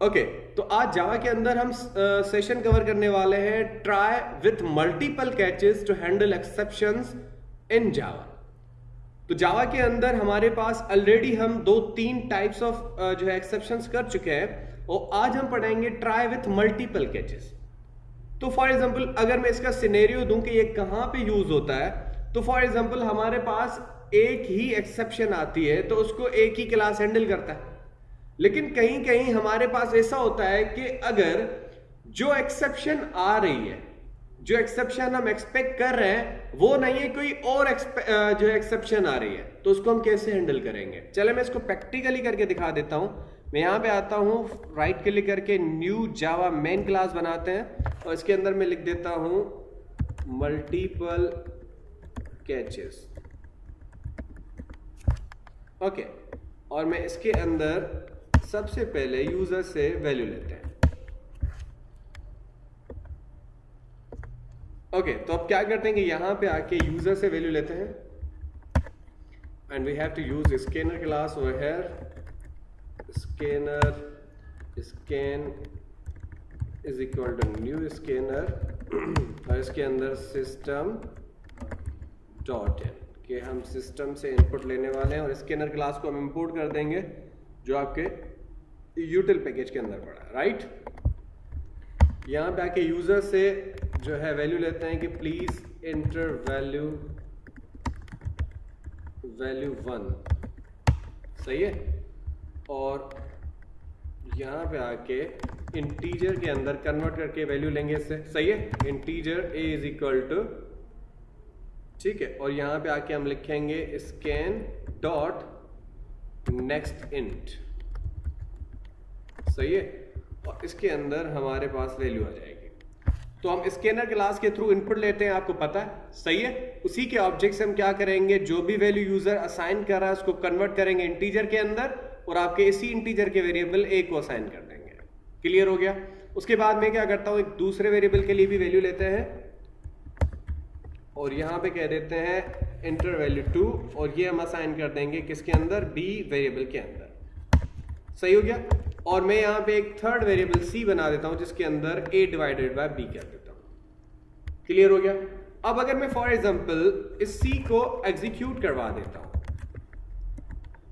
Okay तो आज जावा के अंदर हम सेशन कवर करने वाले हैं try with multiple catches to handle exceptions in Java. तो जावा के अंदर हमारे पास ऑलरेडी हम 2-3 टाइप्स ऑफ जो है एक्सेप्शंस कर चुके हैं और आज हम पढ़ेंगे ट्राई विथ मल्टीपल कैचेस। तो फॉर एग्जांपल अगर मैं इसका सिनेरियो दूं कि ये कहां पे यूज होता है, तो फॉर एग्जांपल हमारे पास एक ही एक्सेप्शन आती है तो उसको एक ही क्लास हैंडल करता है। लेकिन कहीं कहीं हमारे पास ऐसा होता है कि अगर जो एक्सेप्शन आ रही है, जो एक्सेप्शन हम एक्सपेक्ट कर रहे हैं वो नहीं है, कोई और जो एक्सेप्शन आ रही है, तो उसको हम कैसे हैंडल करेंगे। चले मैं इसको प्रैक्टिकली करके दिखा देता हूं। मैं यहां पे आता हूं, राइट क्लिक करके न्यू जावा मेन क्लास बनाते हैं और इसके अंदर मैं लिख देता हूं मल्टीपल कैचेस। ओके, और मैं इसके अंदर सबसे पहले यूजर से वैल्यू लेते हैं। ओके, तो अब क्या करते हैं कि यहां पे आके यूजर से वैल्यू लेते हैं and we have to use scanner class over here. Scanner scan is equal to new scanner और इसके अंदर सिस्टम डॉट इन कि हम सिस्टम से इनपुट लेने वाले हैं और स्कैनर क्लास को हम इंपोर्ट कर देंगे जो आपके यूटिल पैकेज के अंदर पड़ा है। राइट, यहां पे आके यूजर से जो है वैल्यू लेते हैं कि प्लीज एंटर वैल्यू 1। सही है, और यहां पे आके इंटीजर के अंदर कन्वर्ट करके वैल्यू लेंगे इससे। सही है, integer a is equal to, ठीक है, और यहां पे आके हम लिखेंगे स्कैन डॉट नेक्स्ट इंट। सही है, और इसके अंदर हमारे पास वैल्यू आ जाएगी। तो हम स्कैनर क्लास के थ्रू इनपुट लेते हैं, आपको पता है। सही है, उसी के ऑब्जेक्ट से हम क्या करेंगे, जो भी वैल्यू यूजर असाइन कर रहा है उसको कन्वर्ट करेंगे इंटीजर के अंदर और आपके इसी इंटीजर के वेरिएबल a को असाइन कर देंगे। क्लियर हो गया। उसके बाद मैं क्या करता हूं, एक दूसरे वेरिएबल के लिए भी वैल्यू लेते हैं और यहां पे कह देते हैं एंटर वैल्यू 2 और ये हम असाइन कर देंगे किसके अंदर, b वेरिएबल के अंदर। सही हो गया, और मैं यहां पे एक थर्ड वेरिएबल c बना देता हूं जिसके अंदर a डिवाइडेड बाय b कर देता हूं। क्लियर हो गया। अब अगर मैं फॉर एग्जांपल इस c को एग्जीक्यूट करवा देता हूं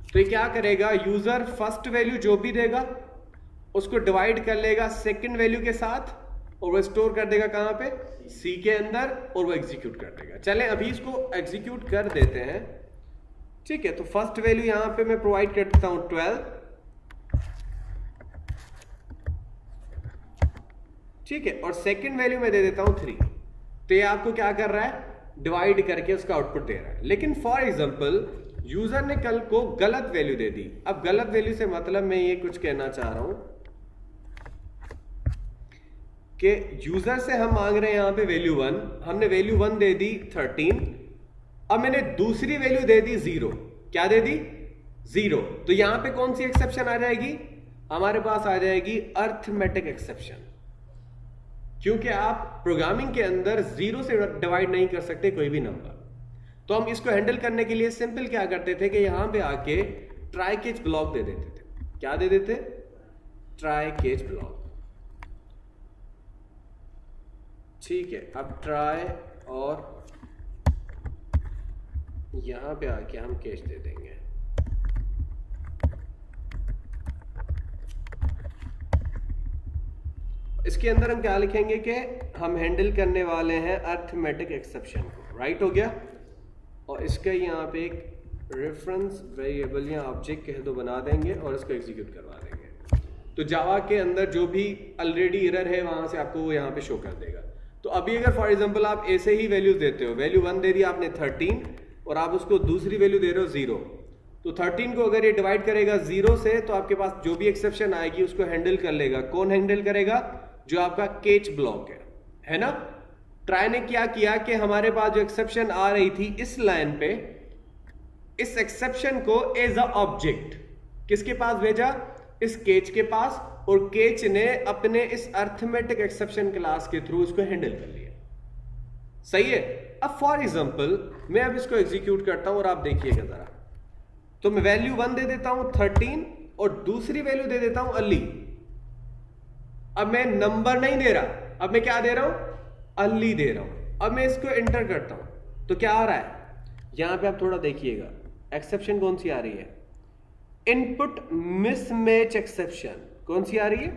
तो ये क्या करेगा, यूजर फर्स्ट वैल्यू जो भी देगा उसको डिवाइड कर लेगा सेकंड वैल्यू के साथ और वो स्टोर कर देगा कहां पे, c के अंदर, और वो एग्जीक्यूट कर देगा। चलें अभी इसको एग्जीक्यूट कर देते हैं। ठीक है, तो फर्स्ट वैल्यू यहां पे मैं प्रोवाइड कर देता हूं 12। ठीक है, और सेकंड वैल्यू में दे देता हूं 3। तो ये आपको क्या कर रहा है, डिवाइड करके उसका आउटपुट दे रहा है। लेकिन फॉर एग्जांपल यूजर ने कल को गलत वैल्यू दे दी। अब गलत वैल्यू से मतलब मैं ये कुछ कहना चाह रहा हूं कि यूजर से हम मांग रहे हैं यहां पे वैल्यू 1, हमने वैल्यू 1 दे दी 13, अब मैंने दूसरी वैल्यू दे दी 0। क्या दे दी, 0। तो यहां पे कौन सी एक्सेप्शन आ जाएगी, हमारे पास आ जाएगी अर्थमेटिक एक्सेप्शन, क्योंकि आप प्रोग्रामिंग के अंदर 0 से डिवाइड नहीं कर सकते कोई भी नंबर। तो हम इसको हैंडल करने के लिए सिंपल क्या करते थे कि यहां पे आके ट्राई कैच ब्लॉक दे देते थे। क्या दे देते, ट्राई कैच ब्लॉक। ठीक है, अब ट्राई और यहां पे आके हम कैच दे देंगे। इसके अंदर हम क्या लिखेंगे कि हम हैंडल करने वाले हैं अर्थमेटिक एक्सेप्शन को। राइट हो गया, और इसका यहाँ पे एक रेफरेंस वेरिएबल या ऑब्जेक्ट कह दो बना देंगे और इसको एग्जीक्यूट करवा देंगे। तो जावा के अंदर जो भी ऑलरेडी एरर है वहां से आपको वो यहाँ पे शो कर देगा। तो अभी अगर फॉर एग्जांपल आप ऐसे ही वैल्यूज देते हो, वैल्यू 1 दे दी आपने 13 और आप उसको दूसरी वैल्यू दे रहे हो 0, तो 13 को अगर ये डिवाइड करेगा 0 से तो आपके पास जो भी एक्सेप्शन आएगी उसको हैंडल कर लेगा। कौन हैंडल करेगा, जो आपका कैच ब्लॉक है ना। ट्राई ने क्या किया कि हमारे पास जो एक्सेप्शन आ रही थी इस लाइन पे, इस एक्सेप्शन को एज अ ऑब्जेक्ट किसके पास भेजा, इस कैच के पास, और कैच ने अपने इस अर्थमेटिक एक्सेप्शन क्लास के थ्रू इसको हैंडल कर लिया। सही है। अब फॉर एग्जांपल मैं अब इसको एग्जीक्यूट करता हूं और आप देखिएगा जरा, तो मैं वैल्यू 1 दे देता हूं 13 और दूसरी वैल्यू दे देता हूं अली। अब मैं नंबर नहीं दे रहा, अब मैं क्या दे रहा हूं, अर्ली दे रहा हूं। अब मैं इसको एंटर करता हूं तो क्या आ रहा है, यहां पे आप थोड़ा देखिएगा एक्सेप्शन कौन सी आ रही है, इनपुट मिसमैच एक्सेप्शन। कौन सी आ रही है,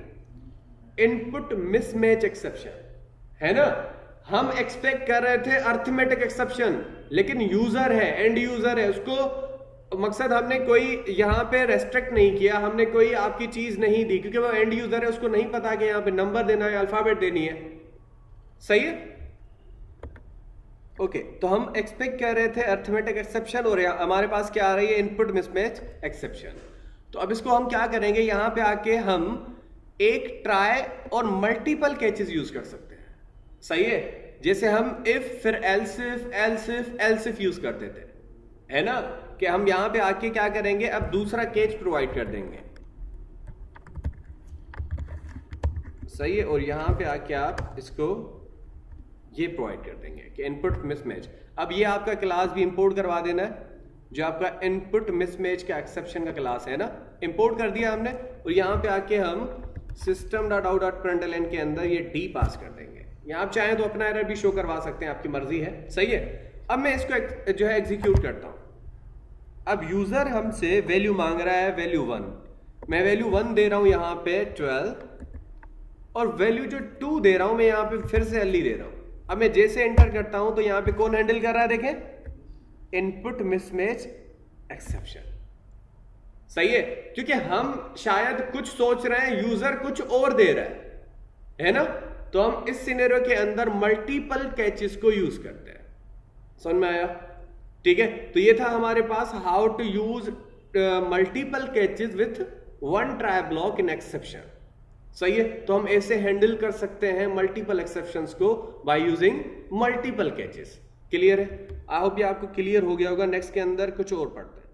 इनपुट मिसमैच एक्सेप्शन, है ना। हम एक्सपेक्ट कर रहे थे अर्थमेटिक एक्सेप्शन, लेकिन यूजर है, एंड यूजर है, उसको मकसद हमने कोई यहां पे रेस्ट्रिक्ट नहीं किया, हमने कोई आपकी चीज नहीं दी, क्योंकि वो एंड यूजर है, उसको नहीं पता कि यहां पे नंबर देना है, अल्फाबेट देनी है। सही है, ओके। तो हम एक्सपेक्ट कर रहे थे अर्थमेटिक एक्सेप्शन, और हमारे पास क्या आ रही है, इनपुट मिसमैच एक्सेप्शन। तो अब इसको हम क्या करेंगे, यहां पे आके हम एक ट्राई और मल्टीपल कैचेस यूज कर सकते हैं। सही है, जैसे हम इफ फिर एल्सिफ एल्सिफ एल्सिफ यूज करते थे, है ना, कि हम यहां पे आके क्या करेंगे, अब दूसरा कैच प्रोवाइड कर देंगे। सही है, और यहां पे आके आप इसको ये प्रोवाइड कर देंगे कि इनपुट मिसमैच। अब ये आपका क्लास भी इंपोर्ट करवा देना है, जो आपका इनपुट मिसमैच का एक्सेप्शन का क्लास है ना, इंपोर्ट कर दिया हमने। और यहां पे आके हम system.out.println के अंदर ये डी पास कर देंगे। यहाँ आप चाहें तो अपना एरर भी शो करवा सकते हैं, आपकी मर्जी है। सही है, अब मैं इसको जो है एग्जीक्यूट करता हूं। अब यूजर हमसे वैल्यू मांग रहा है, वैल्यू 1, मैं वैल्यू 1 दे रहा हूं यहां पे 12, और वैल्यू जो 2 दे रहा हूं मैं यहां पे फिर से अर्ली दे रहा हूं। अब मैं जैसे एंटर करता हूं तो यहां पे कौन हैंडल कर रहा है, देखें, इनपुट मिसमैच एक्सेप्शन। सही है, क्योंकि हम शायद कुछ सोच रहे हैं, यूजर कुछ और दे रहा है ना। तो हम इस सिनेरियो के अंदर मल्टीपल कैचेस को यूज करते हैं। समझ में आया, ठीक है। तो ये था हमारे पास how to use multiple catches with one try block in exception. सही है, तो हम ऐसे हैंडल कर सकते हैं मल्टीपल एक्सेप्शंस को by using multiple catches. Clear है, आई होप ये आपको क्लियर हो गया होगा। नेक्स्ट के अंदर कुछ और पढ़ते हैं।